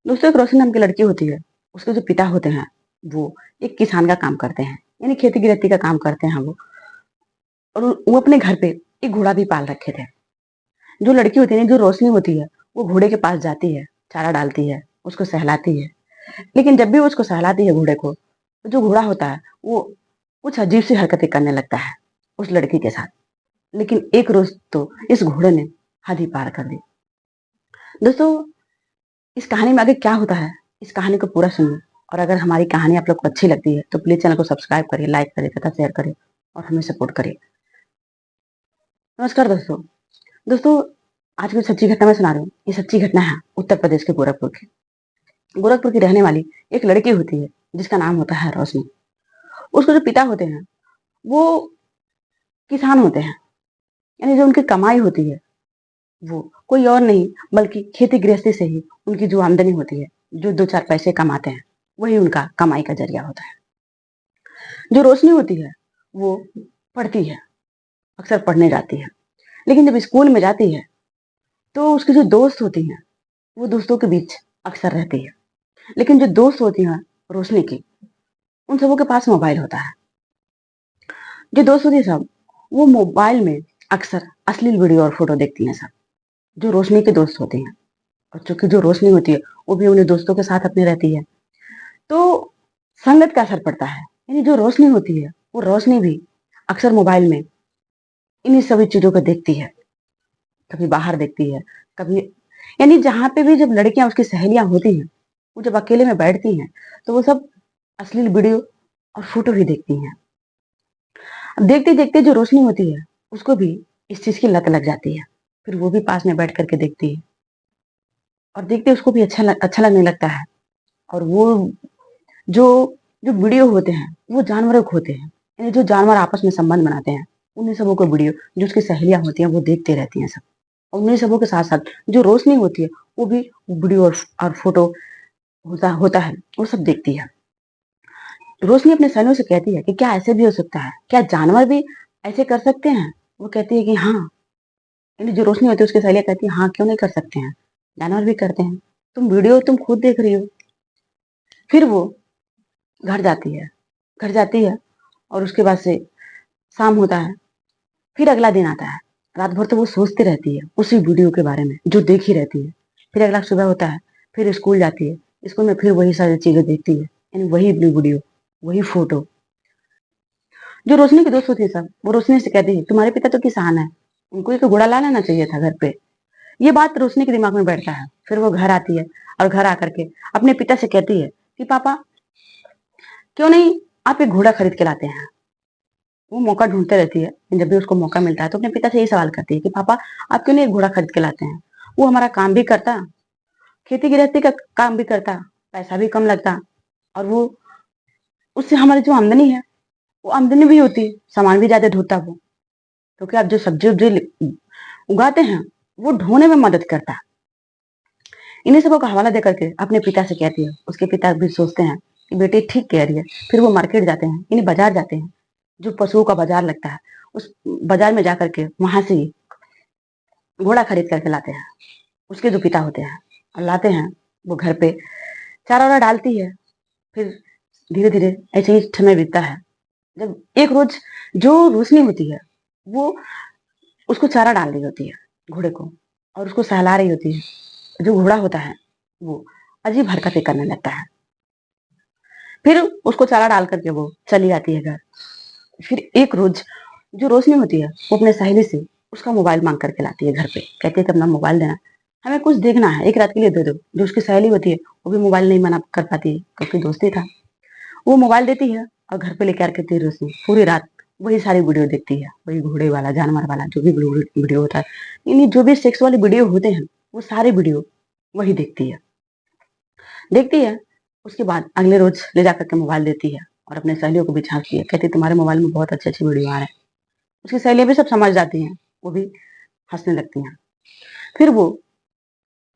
दोस्तों, एक रोशन नाम की लड़की होती है। उसके जो पिता होते हैं वो एक किसान का काम करते हैं, यानी खेती गृहस्थी का काम करते हैं वो। और वो अपने घर पे एक घोड़ा भी पाल रखे थे। जो लड़की होती है, जो रोशनी होती है, वो घोड़े के पास जाती है, चारा डालती है, उसको सहलाती है। लेकिन जब भी वो उसको सहलाती है घोड़े को, तो जो घोड़ा होता है वो कुछ अजीब सी हरकतें करने लगता है उस लड़की के साथ। लेकिन एक रोज तो इस घोड़े ने हद ही पार कर दी। दोस्तों, इस कहानी में आगे क्या होता है, इस कहानी को पूरा सुनिए। और अगर हमारी कहानी आप लोग को अच्छी लगती है तो प्लीज चैनल को सब्सक्राइब करिए, लाइक करिए तथा शेयर करिए और हमें सपोर्ट करिए। नमस्कार दोस्तों। दोस्तों, आज की सच्ची घटना मैं सुना रही हूँ। ये सच्ची घटना है उत्तर प्रदेश के गोरखपुर की। गोरखपुर की रहने वाली एक लड़की होती है जिसका नाम होता है रोशनी। उसके जो पिता होते हैं वो किसान होते हैं, यानी जो उनकी कमाई होती है वो कोई और नहीं बल्कि खेती गृहस्थी से ही उनकी जो आमदनी होती है, जो दो चार पैसे कमाते हैं, वही उनका कमाई का जरिया होता है। जो रोशनी होती है वो पढ़ती है, अक्सर पढ़ने जाती है। लेकिन जब स्कूल में जाती है तो उसकी जो दोस्त होती हैं वो दोस्तों के बीच अक्सर रहती है। लेकिन जो दोस्त होती हैं रोशनी की, उन सबों के पास मोबाइल होता है। जो दोस्त होती है सब, वो मोबाइल में अक्सर अश्लील वीडियो और फोटो देखती हैं सब, जो रोशनी के दोस्त होते हैं। और चूंकि जो रोशनी होती है वो भी अपने दोस्तों के साथ अपने रहती है, तो संगत का असर पड़ता है। यानी जो रोशनी होती है वो रोशनी भी अक्सर मोबाइल में इन्हीं सभी चीजों को देखती है। कभी बाहर देखती है, कभी, यानी जहां पे भी जब लड़कियां उसकी सहेलियां होती हैं, वो जब अकेले में बैठती हैं तो वो सब अश्लील वीडियो और फोटो ही देखती हैं। अब देखते देखते जो रोशनी होती है उसको भी इस चीज की लत लग जाती है। फिर वो भी पास में बैठ करके देखती है और देखते उसको भी अच्छा लगने लगता है। और वो जो जो वीडियो होते हैं वो जानवरों के होते हैं, यानी जो जानवर आपस में संबंध बनाते हैं, उन्हीं सबों को वीडियो जो उसकी सहेलियां होती हैं वो देखते रहती हैं सब। और उन्हीं सबों के साथ साथ जो रोशनी होती है वो भी वीडियो और फोटो होता है, वो सब देखती है। रोशनी अपने सहेलियों से कहती है कि क्या ऐसे भी हो सकता है, क्या जानवर भी ऐसे कर सकते हैं। वो कहती है कि हाँ, यानी जो रोशनी होती है उसकी सहेलियां कहती है हाँ, क्यों नहीं कर सकते हैं, जानवर भी करते हैं। तुम वीडियो तुम खुद देख रही हो। फिर वो घर जाती है, घर जाती है और उसके बाद से शाम होता है। फिर अगला दिन आता है। रात भर तो वो सोचती रहती है उसी वीडियो के बारे में जो देखी रहती है। फिर अगला सुबह होता है, फिर स्कूल जाती है। स्कूल में फिर वही सारी चीजें देखती है, यानी वही वीडियो, वही फोटो। जो रोशनी की दोस्त होती है सब, वो रोशनी से कहती है तुम्हारे पिता तो किसान है, उनको एक घोड़ा ला लेना चाहिए था घर पे। ये बात रोशनी के दिमाग में बैठता है। फिर वो घर आती है और घर आकर के अपने पिता से कहती है कि पापा, क्यों नहीं आप एक घोड़ा खरीद के लाते हैं। वो मौका ढूंढते रहती है, जब भी उसको मौका मिलता है तो अपने पिता से यही सवाल करती है कि पापा, आप क्यों नहीं एक घोड़ा खरीद के लाते हैं। वो हमारा काम भी करता, खेती गृहस्थी का काम भी करता, पैसा भी कम लगता, और वो उससे हमारी जो आमदनी है वो आमदनी भी होती, सामान भी ज्यादा ढोता वो। क्योंकि आप जो सब्जी उब्जी उगाते हैं वो ढोने में मदद करता। इन्हीं सबों का हवाला देकर के अपने पिता से कहती है। उसके पिता भी सोचते हैं कि बेटी ठीक कह रही है। फिर वो मार्केट जाते हैं, यानी बाजार जाते हैं, जो पशुओं का बाजार लगता है, उस बाजार में जाकर के वहां से घोड़ा खरीद करके लाते हैं। उसके जो पिता होते हैं और लाते हैं, वो घर पे चारा वारा डालती है। फिर धीरे धीरे ऐसे ही समय बीतता है। जब एक रोज जो रोशनी होती है वो उसको चारा डाल रही होती है घोड़े को, और उसको सहला रही होती है। जो घोड़ा होता है वो अजीब हरकतें करने लगता है। फिर उसको चारा डाल करके वो चली जाती है घर। फिर एक रोज जो रोशनी होती है वो अपने सहेली से उसका मोबाइल मांग करके लाती है घर पे। कहती है कि अपना मोबाइल देना, हमें कुछ देखना है, एक रात के लिए दे दो। जो उसकी सहेली होती है वो भी मोबाइल नहीं मना कर पाती है क्योंकि दोस्ती था। वो मोबाइल देती है और घर पे लेकर के रोशनी पूरी रात वही सारी वीडियो देखती है, वही घोड़े वाला, जानवर वाला, जो भी वीडियो होता है, यानी जो भी सेक्स वाले वीडियो होते हैं वो सारे वीडियो वही देखती है। देखती है, उसके बाद अगले रोज ले जाकर के मोबाइल देती है और अपने सहेलियों को भी झांकती है। कहती है तुम्हारे मोबाइल में बहुत अच्छी अच्छी वीडियो आ रहे हैं। उसकी सहेलियां भी सब समझ जाती हैं, वो भी हंसने लगती हैं। फिर वो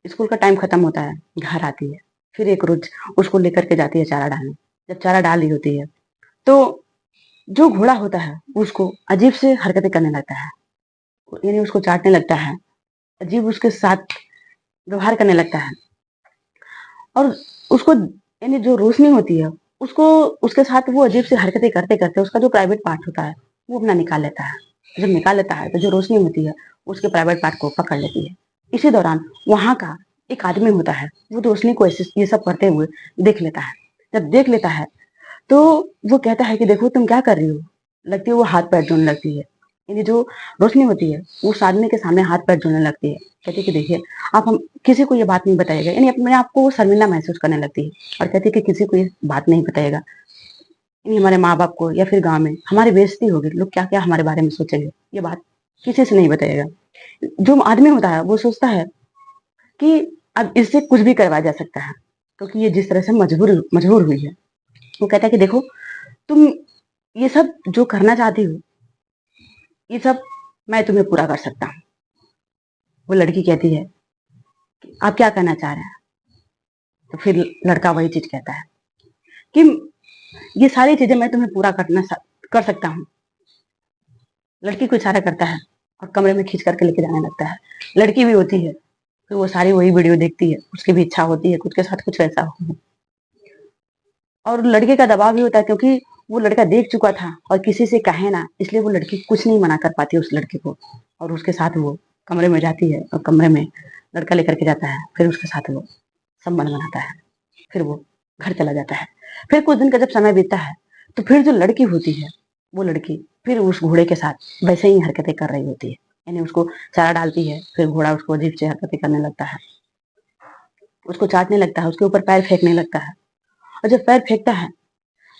स्कूल का टाइम खत्म होता है, घर आती है। फिर एक रोज उसको लेकर के जाती है चारा डालने। जब चारा डाल रही होती है तो जो घोड़ा होता है वो उसको अजीब से हरकतें करने लगता है, यानी उसको चाटने लगता है, अजीब उसके साथ व्यवहार करने लगता है। और उसको यानी जो रोशनी होती है उसको उसके साथ वो अजीब सी हरकतें करते करते उसका जो प्राइवेट पार्ट होता है वो अपना निकाल लेता है। जब निकाल लेता है तो जो रोशनी होती है उसके प्राइवेट पार्ट को पकड़ लेती है। इसी दौरान वहां का एक आदमी होता है, वो रोशनी को ऐसे ये सब करते हुए देख लेता है। जब देख लेता है तो वो कहता है कि देखो तुम क्या कर रही हो। लगती है वो हाथ पैर जोड़ने लगती है। यानी जो रोशनी होती है वो उस आदमी के सामने हाथ पैर जोड़ने लगती है। कहती है कि देखिए आप हम किसी को ये बात नहीं बताइएगा, यानी अपने आप को वो शर्मिंदा महसूस करने लगती है और कहती है कि किसी को ये बात नहीं बताइएगा, यानी हमारे माँ बाप को या फिर गांव में हमारी बेइज्जती होगी, लोग क्या क्या हमारे बारे में सोचेंगे, ये बात किसी से नहीं बताइएगा। जो आदमी होता है वो सोचता है कि अब इससे कुछ भी करवाया जा सकता है, क्योंकि ये जिस तरह से मजबूर मजबूर हुई है। वो कहता है कि देखो तुम ये सब जो करना चाहती हो ये सब मैं तुम्हें पूरा कर सकता हूँ। वो लड़की कहती है कि आप क्या करना चाह रहे हैं। तो फिर लड़का वही चीज कहता है कि ये सारी चीजें मैं तुम्हें पूरा कर सकता हूँ। लड़की को इशारा करता है और कमरे में खींच करके लेके जाने लगता है। लड़की भी होती है, फिर वो सारी वही वीडियो देखती है, उसकी भी इच्छा होती है खुद के साथ कुछ वैसा हो। और लड़के का दबाव भी होता है क्योंकि वो लड़का देख चुका था और किसी से कहे ना, इसलिए वो लड़की कुछ नहीं मना कर पाती उस लड़के को। और उसके साथ वो कमरे में जाती है और कमरे में लड़का लेकर के जाता है, फिर उसके साथ वो संबंध बनाता है, फिर वो घर चला जाता है। फिर कुछ दिन का जब समय बीतता है तो फिर जो लड़की होती है वो लड़की फिर उस घोड़े के साथ वैसे ही हरकतें कर रही होती है। यानी उसको चारा डालती है, फिर घोड़ा उसको अजीब से हरकतें करने लगता है, उसको चाटने लगता है, उसके ऊपर पैर फेंकने लगता है। और जब पैर फेंकता है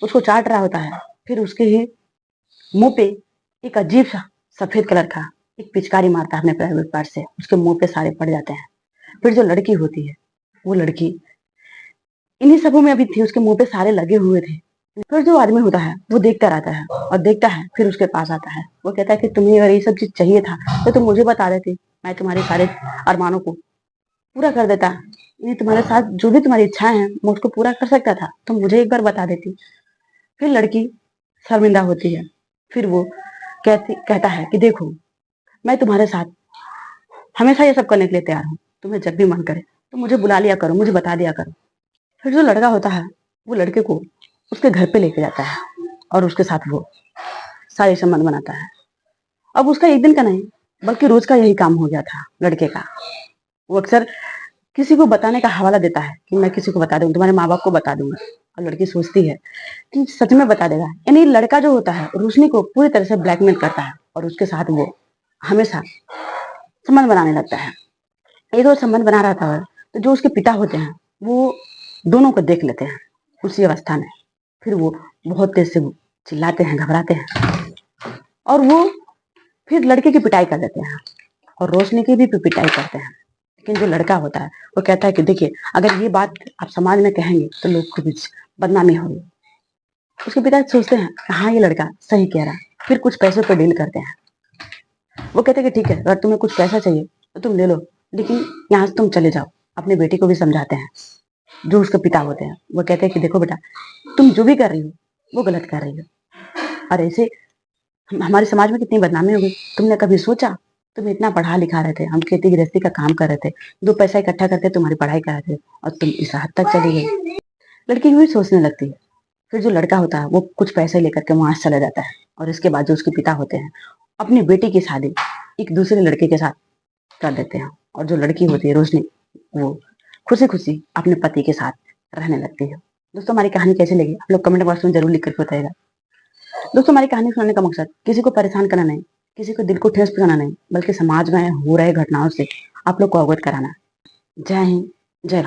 उसको चाट रहा होता है, फिर उसके ही मुंह पे एक अजीब सा सफेद कलर का एक पिचकारी मारता है अपने प्राइवेट पार्ट से, उसके मुंह पे सारे पड़ जाते हैं। फिर जो लड़की होती है वो लड़की इन्हीं सबों में अभी थी, उसके मुंह पे सारे लगे हुए थे। फिर जो आदमी होता है वो देखता रहता है और देखता है, फिर उसके पास आता है। वो कहता है कि तुम्हें अगर ये सब चीज चाहिए था तो तुम मुझे बता देती, मैं तुम्हारे सारे अरमानों को पूरा कर देता। ये तुम्हारे साथ जो भी तुम्हारी इच्छाएं हैं मैं उसको पूरा कर सकता था, तुम मुझे एक बार बता देती। फिर लड़की शर्मिंदा होती है। फिर वो कहता है कि देखो मैं तुम्हारे साथ हमेशा ये सब करने के लिए तैयार हूँ, तुम्हें जब भी मन करे तो मुझे बुला लिया करो, मुझे बता दिया करो। फिर जो लड़का होता है वो लड़के को उसके घर पे लेके जाता है और उसके साथ वो सारे संबंध बनाता है। अब उसका एक दिन का नहीं बल्कि रोज का यही काम हो गया था लड़के का। वो अक्सर किसी को बताने का हवाला देता है कि मैं किसी को बता दूंगा, तुम्हारे माँ बाप को बता दूंगा। और लड़की सोचती है कि सच में बता देगा। यानी लड़का जो होता है रोशनी को पूरी तरह से ब्लैकमेल करता है और उसके साथ वो हमेशा संबंध बनाने लगता है। एक और संबंध बना रहा था तो जो उसके पिता होते हैं वो दोनों को देख लेते हैं उसी अवस्था में। फिर वो बहुत तेज से चिल्लाते हैं, घबराते हैं और वो फिर लड़के की पिटाई कर देते हैं और रोशनी की भी पिटाई करते हैं। लेकिन जो लड़का होता है वो कहता है कि देखिए अगर ये बात आप समाज में कहेंगे तो लोग को बीच बदनामी होगी। उसके पिता सोचते हैं हाँ ये लड़का सही कह रहा है, फिर कुछ पैसों पर डील करते हैं। वो कहते हैं कि ठीक है अगर तुम्हें कुछ पैसा चाहिए तो तुम ले लो, लेकिन यहाँ से तुम चले जाओ। अपने बेटी को भी समझाते हैं जो उसके पिता होते हैं। वो कहते हैं कि देखो बेटा तुम जो भी कर रही हो वो गलत कर रही हो और ऐसे हमारे समाज में कितनी बदनामी होगी। तुमने कभी सोचा, तुम इतना पढ़ा लिखा रहे थे, हम खेती गृहस्थी का काम कर रहे थे, दो पैसा इकट्ठा करके तुम्हारी पढ़ाई कर रहे थे और तुम इस हद तक चली गई। लड़की यूं ही सोचने लगती है। फिर जो लड़का होता है वो कुछ पैसे लेकर के वहां से चला जाता है और इसके बाद जो उसके पिता होते हैं अपनी बेटी की शादी एक दूसरे लड़के के साथ कर देते हैं। और जो लड़की होती है रोशनी वो खुशी खुशी अपने पति के साथ रहने लगती है। दोस्तों हमारी कहानी कैसी लगी आप लोग कमेंट बॉक्स में जरूर लिख करके बताइएगा। दोस्तों हमारी कहानी सुनाने का मकसद किसी को परेशान करना नहीं, किसी को दिल को ठेस पहुंचाना नहीं, बल्कि समाज में हो रहे घटनाओं से आप लोग को अवगत कराना। जय हिंद, जय भारत।